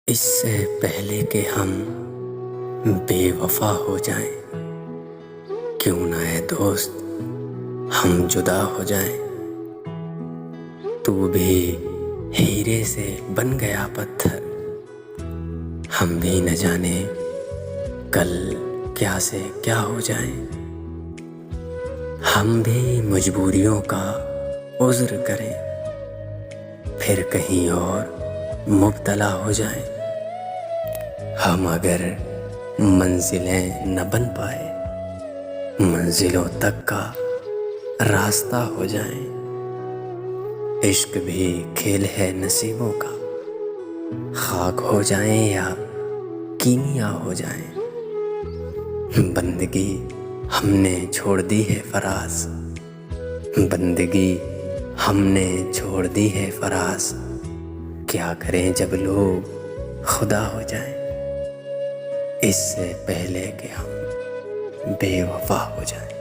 इससे पहले कि हम बेवफा हो जाएं, क्यों ना है दोस्त हम जुदा हो जाएं। तू भी हीरे से बन गया पत्थर, हम भी न जाने कल क्या से क्या हो जाएं। हम भी मजबूरियों का उज़्र करें, फिर कहीं और मुब्तला हो जाएं। हम अगर मंजिलें न बन पाए, मंजिलों तक का रास्ता हो जाएं। इश्क भी खेल है नसीबों का, खाक हो जाएं या कीमिया हो जाएं। बंदगी हमने छोड़ दी है फराज, बंदगी हमने छोड़ दी है फराज। क्या करें जब लोग खुदा हो जाएं, इससे पहले कि हम बेवफा हो जाएं।